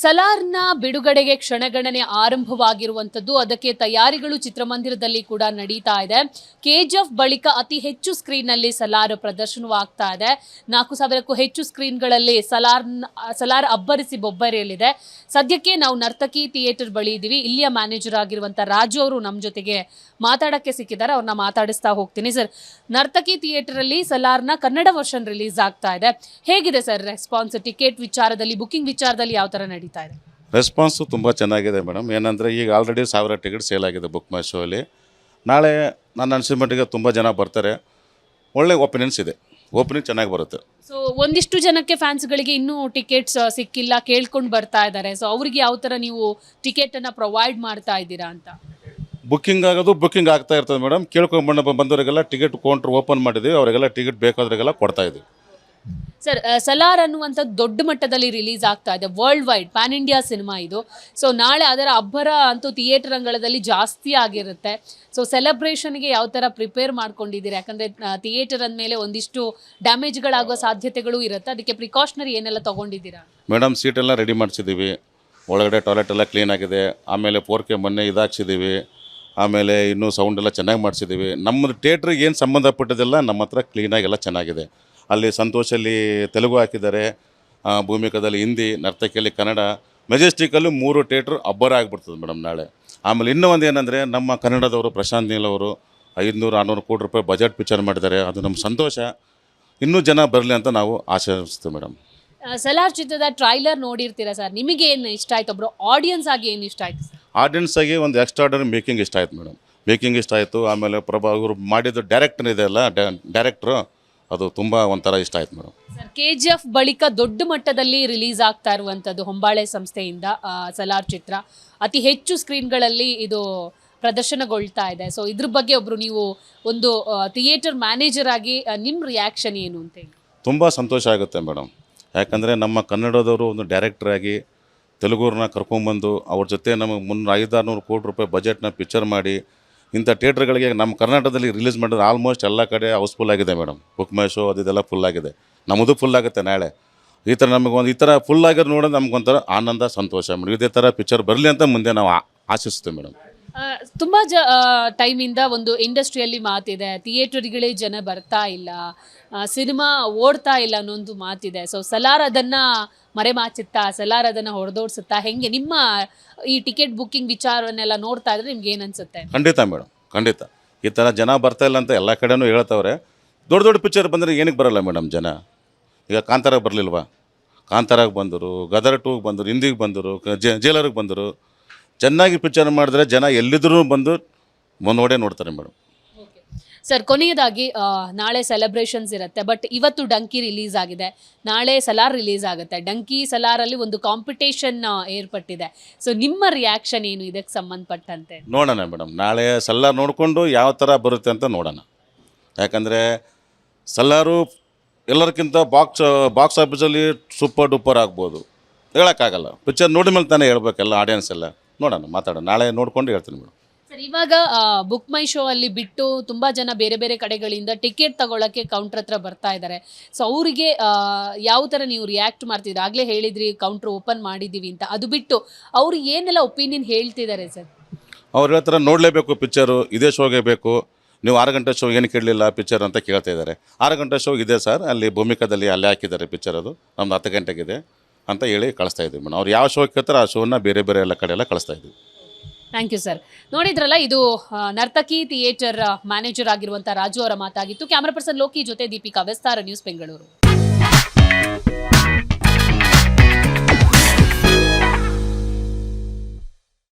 ಸಲಾರ್ನ ಬಿಡುಗಡೆಗೆ ಕ್ಷಣಗಣನೆ ಆರಂಭವಾಗಿರುವಂತದ್ದು, ಅದಕ್ಕೆ ತಯಾರಿಗಳು ಚಿತ್ರಮಂದಿರದಲ್ಲಿ ಕೂಡ ನಡೀತಾ ಇದೆ. ಕೆಜಿಎಫ್ ಬಳಿಕ ಅತಿ ಹೆಚ್ಚು ಸ್ಕ್ರೀನ್ ನಲ್ಲಿ ಸಲಾರ್ ಪ್ರದರ್ಶನವಾಗ್ತಾ ಇದೆ. 4000ಕ್ಕೂ ಹೆಚ್ಚು ಸ್ಕ್ರೀನ್ಗಳಲ್ಲಿ ಸಲಾರ್ ಅಬ್ಬರಿಸಿ ಬೊಬ್ಬರಿಯಲಿದೆ. ಸದ್ಯಕ್ಕೆ ನಾವು ನರ್ತಕಿ ಥಿಯೇಟರ್ ಬಳಿ ಇದ್ದೀವಿ. ಇಲ್ಲಿಯ ಮ್ಯಾನೇಜರ್ ಆಗಿರುವಂತ ರಾಜು ಅವರು ನಮ್ಮ ಜೊತೆಗೆ ಮಾತಾಡಕ್ಕೆ ಸಿಕ್ಕಿದ್ದಾರೆ. ಅವ್ರನ್ನ ಮಾತಾಡಿಸ್ತಾ ಹೋಗ್ತೀನಿ. ಸರ್, ನರ್ತಕಿ ಥಿಯೇಟರ್ ಅಲ್ಲಿ ಸಲಾರ್ನ ಕನ್ನಡ ವರ್ಷನ್ ರಿಲೀಸ್ ಆಗ್ತಾ ಇದೆ. ಹೇಗಿದೆ ಸರ್ ರೆಸ್ಪಾನ್ಸ್? ಟಿಕೆಟ್ ವಿಚಾರದಲ್ಲಿ, ಬುಕಿಂಗ್ ವಿಚಾರದಲ್ಲಿ ಯಾವ ತರ ನಡೀತಾ ಇದೆ? ರೆಸ್ಪಾನ್ಸು ತುಂಬ ಚೆನ್ನಾಗಿದೆ ಮೇಡಮ್. ಏನಂದರೆ ಈಗ ಆಲ್ರೆಡಿ 1000 ಟಿಕೆಟ್ ಸೇಲ್ ಆಗಿದೆ ಬುಕ್ ಮೈ ಶೋ ಅಲ್ಲಿ. ನಾಳೆ ನನ್ನ ಅನಿಸಿದ ಮಟ್ಟಿಗೆ ತುಂಬ ಜನ ಬರ್ತಾರೆ. ಒಳ್ಳೆ ಒಪಿನಿಯನ್ಸ್ ಇದೆ, ಓಪನಿಂಗ್ ಚೆನ್ನಾಗಿ ಬರುತ್ತೆ. ಸೊ ಒಂದಿಷ್ಟು ಜನಕ್ಕೆ ಫ್ಯಾನ್ಸ್ಗಳಿಗೆ ಇನ್ನೂ ಟಿಕೆಟ್ಸ್ ಸಿಕ್ಕಿಲ್ಲ, ಕೇಳ್ಕೊಂಡು ಬರ್ತಾ ಇದ್ದಾರೆ. ಸೊ ಅವ್ರಿಗೆ ಯಾವ ಥರ ನೀವು ಟಿಕೆಟನ್ನು ಪ್ರೊವೈಡ್ ಮಾಡ್ತಾ ಇದ್ದೀರಾ ಅಂತ? ಬುಕ್ಕಿಂಗ್ ಆಗೋದು ಬುಕ್ಕಿಂಗ್ ಆಗ್ತಾ ಇರ್ತದೆ ಮೇಡಮ್. ಕೇಳ್ಕೊಂಡು ಬಂದವರಿಗೆಲ್ಲ ಟಿಕೆಟ್ ಕೌಂಟ್ರ್ ಓಪನ್ ಮಾಡಿದ್ದೀವಿ. ಅವರಿಗೆಲ್ಲ ಟಿಕೆಟ್ ಬೇಕಾದ್ರಿಗೆಲ್ಲ ಕೊಡ್ತಾ ಇದ್ದೀವಿ. ಸರ್, ಸಲಾರ್ ಅನ್ನುವಂಥದ್ದು ದೊಡ್ಡ ಮಟ್ಟದಲ್ಲಿ ರಿಲೀಸ್ ಆಗ್ತಾ ಇದೆ. World wide PAN India cinema ಇದು. ಸೊ ನಾಳೆ ಅದರ ಅಬ್ಬರ ಅಂತೂ ಥಿಯೇಟರ್ ಅಂಗಳದಲ್ಲಿ ಜಾಸ್ತಿ ಆಗಿರುತ್ತೆ. ಸೊ ಸೆಲೆಬ್ರೇಷನ್ಗೆ ಯಾವ ಥರ ಪ್ರಿಪೇರ್ ಮಾಡ್ಕೊಂಡಿದ್ದೀರಿ? ಯಾಕಂದರೆ ಥಿಯೇಟರ್ ಅಂದಮೇಲೆ ಒಂದಿಷ್ಟು ಡ್ಯಾಮೇಜ್ಗಳಾಗೋ ಸಾಧ್ಯತೆಗಳು ಇರುತ್ತೆ. ಅದಕ್ಕೆ ಪ್ರಿಕಾಷನರಿ ಏನೆಲ್ಲ ತೊಗೊಂಡಿದ್ದೀರಾ? Madam, ಸೀಟೆಲ್ಲ ready ಮಾಡಿಸಿದ್ದೀವಿ. ಒಳಗಡೆ ಟಾಯ್ಲೆಟ್ ಎಲ್ಲ ಕ್ಲೀನ್ ಆಗಿದೆ. ಆಮೇಲೆ 4K ಮೊನ್ನೆ ಇದಾಕ್ಸಿದ್ದೀವಿ. ಆಮೇಲೆ ಇನ್ನೂ ಸೌಂಡ್ ಎಲ್ಲ ಚೆನ್ನಾಗಿ ಮಾಡಿಸಿದ್ದೀವಿ. ನಮ್ಮ ಥಿಯೇಟ್ರಿಗೆ ಏನು ಸಂಬಂಧಪಟ್ಟದೆಲ್ಲ ನಮ್ಮ ಹತ್ರ ಕ್ಲೀನಾಗಿ ಎಲ್ಲ ಚೆನ್ನಾಗಿದೆ. ಅಲ್ಲಿ ಸಂತೋಷಲ್ಲಿ ತೆಲುಗು ಹಾಕಿದ್ದಾರೆ, ಭೂಮಿಕದಲ್ಲಿ ಹಿಂದಿ, ನರ್ತಕಿಯಲ್ಲಿ ಕನ್ನಡ, ಮೆಜೆಸ್ಟಿಕಲ್ಲಿ 3 ಥಿಯೇಟ್ರ್ ಅಬ್ಬರ ಆಗಿಬಿಡ್ತದೆ ಮೇಡಮ್ ನಾಳೆ. ಆಮೇಲೆ ಇನ್ನೂ ಒಂದು ಏನಂದರೆ, ನಮ್ಮ ಕನ್ನಡದವರು ಪ್ರಶಾಂತ್ ನೀಲ್ ಅವರು 500-600 ಕೋಟಿ ರೂಪಾಯಿ ಬಜೆಟ್ ಪಿಕ್ಚರ್ ಮಾಡಿದ್ದಾರೆ. ಅದು ನಮ್ಮ ಸಂತೋಷ. ಇನ್ನೂ ಜನ ಬರಲಿ ಅಂತ ನಾವು ಆಶಿಸ್ತೀವಿ ಮೇಡಮ್. ಸಲಾರ್ ಚಿತ್ರದ ಟ್ರೈಲರ್ ನೋಡಿರ್ತೀರಾ ಸರ್, ನಿಮಗೆ ಏನು ಇಷ್ಟ ಆಯ್ತು? ಒಬ್ಬರು ಆಡಿಯನ್ಸ್ ಆಗಿ ಏನು ಇಷ್ಟ ಆಯ್ತು ಸರ್? ಆಡಿಯನ್ಸ್ ಆಗಿ ಒಂದು ಎಕ್ಸ್ಟ್ರಾರ್ಡನರಿ ಮೇಕಿಂಗ್ ಇಷ್ಟ ಆಯ್ತು ಮೇಡಮ್. ಮೇಕಿಂಗ್ ಇಷ್ಟ ಆಯಿತು. ಆಮೇಲೆ ಅವರು ಮಾಡಿದ್ದು ಡೈರೆಕ್ಟರ್ ಇದೆಯಲ್ಲ, ಡೈರೆಕ್ಟ್ರು, ಅದು ತುಂಬ ಒಂಥರ ಇಷ್ಟ ಆಯ್ತು ಮೇಡಮ್. ಸರ್, ಕೆಜಿಎಫ್ ಬಳಿಕ ದೊಡ್ಡ ಮಟ್ಟದಲ್ಲಿ ರಿಲೀಸ್ ಆಗ್ತಾ ಇರುವಂಥದ್ದು ಹೊಂಬಾಳೆ ಸಂಸ್ಥೆಯಿಂದ ಸಲಾರ್ ಚಿತ್ರ ಅತಿ ಹೆಚ್ಚು ಸ್ಕ್ರೀನ್ಗಳಲ್ಲಿ ಇದು ಪ್ರದರ್ಶನಗೊಳ್ತಾ ಇದೆ. ಸೊ ಇದ್ರ ಬಗ್ಗೆ ಒಬ್ಬರು ನೀವು ಒಂದು ಥಿಯೇಟರ್ ಮ್ಯಾನೇಜರ್ ಆಗಿ ನಿಮ್ಮ ರಿಯಾಕ್ಷನ್ ಏನು ಅಂತ ಹೇಳಿ? ತುಂಬ ಸಂತೋಷ ಆಗುತ್ತೆ ಮೇಡಮ್. ಯಾಕಂದರೆ ನಮ್ಮ ಕನ್ನಡದವರು ಒಂದು ಡೈರೆಕ್ಟ್ರಾಗಿ ತೆಲುಗುರನ್ನ ಕರ್ಕೊಂಬಂದು ಅವ್ರ ಜೊತೆ ನಮಗೆ 500-600 ಕೋಟಿ ರೂಪಾಯಿ ಬಜೆಟ್ನ ಪಿಕ್ಚರ್ ಮಾಡಿ ಇಂಥ ಥಿಯೇಟ್ರ್ಗಳಿಗೆ ನಮ್ಮ ಕರ್ನಾಟಕದಲ್ಲಿ ರಿಲೀಸ್ ಮಾಡಿದ್ರೆ ಆಲ್ಮೋಸ್ಟ್ ಎಲ್ಲ ಕಡೆ ಹೌಸ್ಫುಲ್ ಆಗಿದೆ ಮೇಡಮ್. ಬುಕ್ ಮೈ ಶೋ ಅದೆಲ್ಲ ಫುಲ್ ಆಗಿದೆ. ನಮ್ಮದು ಫುಲ್ ಆಗುತ್ತೆ ನಾಳೆ. ಈ ಥರ ನಮಗೊಂದು ಈ ಥರ ಫುಲ್ ಆಗಿರೋ ನೋಡೋದು ನಮಗೊಂಥರ ಆನಂದ, ಸಂತೋಷ ಮೇಡಮ್. ಇದೇ ಥರ ಪಿಕ್ಚರ್ ಬರಲಿ ಅಂತ ಮುಂದೆ ನಾವು ಆಶಿಸ್ತೀವಿ ಮೇಡಮ್. ತುಂಬ ಟೈಮಿಂದ ಒಂದು ಇಂಡಸ್ಟ್ರಿಯಲ್ಲಿ ಮಾತಿದೆ, ಥಿಯೇಟರ್ಗಳೇ ಜನ ಬರ್ತಾ ಇಲ್ಲ, ಸಿನಿಮಾ ಓಡ್ತಾ ಇಲ್ಲ ಅನ್ನೋದು ಮಾತಿದೆ. ಸೊ ಸಲಾರ್ ಅದನ್ನು ಮರೆಮಾಚುತ್ತಾ, ಸಲಾರ್ ಅದನ್ನು ಹೊಡೆದೋಡ್ಸುತ್ತಾ, ಹೆಂಗೆ ನಿಮ್ಮ ಈ ಟಿಕೆಟ್ ಬುಕ್ಕಿಂಗ್ ವಿಚಾರವನ್ನೆಲ್ಲ ನೋಡ್ತಾ ಇದ್ರೆ ನಿಮ್ಗೆ ಏನು ಅನ್ಸುತ್ತೆ? ಖಂಡಿತ ಮೇಡಮ್, ಖಂಡಿತ. ಈ ಥರ ಜನ ಬರ್ತಾ ಇಲ್ಲ ಅಂತ ಎಲ್ಲ ಕಡೆನೂ ಹೇಳ್ತವ್ರೆ. ದೊಡ್ಡ ದೊಡ್ಡ ಪಿಕ್ಚರ್ ಬಂದರೆ ಏನಕ್ಕೆ ಬರೋಲ್ಲ ಮೇಡಮ್ ಜನ? ಈಗ ಕಾಂತಾರಾಗ ಬರಲಿಲ್ವಾ? ಕಾಂತಾರಾಗ ಬಂದರು, ಗದರ್ 2ಗೆ ಬಂದರು, ಹಿಂದಿಗೆ ಬಂದರು, ಜೈಲರ್ಗೆ ಬಂದರು. ಚೆನ್ನಾಗಿ ಪಿಕ್ಚರ್ ಮಾಡಿದ್ರೆ ಜನ ಎಲ್ಲಿದ್ದರೂ ಬಂದು ನೋಡೇ ನೋಡ್ತಾರೆ ಮೇಡಮ್. ಸರ್, ಕೊನೆಯದಾಗಿ ನಾಳೆ ಸೆಲೆಬ್ರೇಷನ್ಸ್ ಇರುತ್ತೆ, ಬಟ್ ಇವತ್ತು ಡಂಕಿ ರಿಲೀಸ್ ಆಗಿದೆ, ನಾಳೆ ಸಲಾರ್ ರಿಲೀಸ್ ಆಗುತ್ತೆ. ಡಂಕಿ ಸಲಾರಲ್ಲಿ ಒಂದು ಕಾಂಪಿಟೇಷನ್ ಏರ್ಪಟ್ಟಿದೆ. ಸೊ ನಿಮ್ಮ ರಿಯಾಕ್ಷನ್ ಏನು ಇದಕ್ಕೆ ಸಂಬಂಧಪಟ್ಟಂತೆ? ನೋಡೋಣ ಮೇಡಮ್, ನಾಳೆ ಸಲಾರ್ ನೋಡಿಕೊಂಡು ಯಾವ ಥರ ಬರುತ್ತೆ ಅಂತ ನೋಡೋಣ. ಯಾಕಂದರೆ ಸಲಾರು ಎಲ್ಲರಿಗಿಂತ ಬಾಕ್ಸ್ ಆಫೀಸಲ್ಲಿ ಸೂಪರ್ ಡೂಪರ್ ಆಗ್ಬೋದು, ಹೇಳೋಕ್ಕಾಗಲ್ಲ. ಪಿಕ್ಚರ್ ನೋಡಿದ ಮೇಲೆ ತಾನೇ ಹೇಳ್ಬೇಕಲ್ಲ ಆಡಿಯನ್ಸ್ ಎಲ್ಲ. ನೋಡೋಣ, ಮಾತಾಡೋಣ, ನಾಳೆ ನೋಡ್ಕೊಂಡು ಹೇಳ್ತೀನಿ ಮೇಡಮ್. ಸರ್, ಇವಾಗ ಬುಕ್ ಮೈ ಶೋ ಅಲ್ಲಿ ಬಿಟ್ಟು ತುಂಬ ಜನ ಬೇರೆ ಬೇರೆ ಕಡೆಗಳಿಂದ ಟಿಕೆಟ್ ತಗೊಳ್ಳೋಕ್ಕೆ ಕೌಂಟ್ರ್ ಹತ್ರ ಬರ್ತಾ ಇದ್ದಾರೆ. ಸೊ ಅವರಿಗೆ ಯಾವ ಥರ ನೀವು ರಿಯಾಕ್ಟ್ ಮಾಡ್ತಿದ್ದೀರಾ? ಆಗಲೇ ಹೇಳಿದ್ರಿ ಕೌಂಟ್ರ್ ಓಪನ್ ಮಾಡಿದ್ದೀವಿ ಅಂತ. ಅದು ಬಿಟ್ಟು ಅವರು ಏನೆಲ್ಲ ಒಪಿನಿಯನ್ ಹೇಳ್ತಿದ್ದಾರೆ ಸರ್? ಅವ್ರು ಹೇಳ್ತಾರೆ ನೋಡಲೇಬೇಕು ಪಿಕ್ಚರು, ಇದೇ ಶೋಗೆ ಬೇಕು, ನೀವು 6 ಗಂಟೆ ಶೋ ಏನಕ್ಕೆ ಇರಲಿಲ್ಲ ಪಿಕ್ಚರ್ ಅಂತ ಕೇಳ್ತಾ ಇದ್ದಾರೆ. 6 ಗಂಟೆ ಶೋ ಇದೆ ಸರ್, ಅಲ್ಲಿ ಭೂಮಿಕದಲ್ಲಿ ಅಲ್ಲೇ ಹಾಕಿದ್ದಾರೆ ಪಿಕ್ಚರ್, ಅದು ನಮ್ದು 10 ಗಂಟೆಗಿದೆ ಅಂತ ಹೇಳಿ ಕಳಿಸ್ತಾ ಇದ್ದೀವಿ ಮೇಡಮ್. ಅವ್ರು ಯಾವ ಶೋ ಕೇಳ್ತಾರೆ ಆ ಶೋನ ಬೇರೆ ಬೇರೆ ಎಲ್ಲ ಕಡೆ ಎಲ್ಲ ಕಳಿಸ್ತಾ ಇದ್ದೀವಿ. Thank you sir. ನೋಡಿದ್ರಲ್ಲ, ಇದು ನರ್ತಕಿ ಥಿಯೇಟರ್ ಮ್ಯಾನೇಜರ್ ಆಗಿರುವಂಥ ರಾಜು ಅವರ ಮಾತಾಗಿತ್ತು. ಕ್ಯಾಮ್ರಾ ಪರ್ಸನ್ ಲೋಕಿ ಜೊತೆ ದೀಪಿಕಾ, ವಿಸ್ತಾರ ನ್ಯೂಸ್, ಬೆಂಗಳೂರು.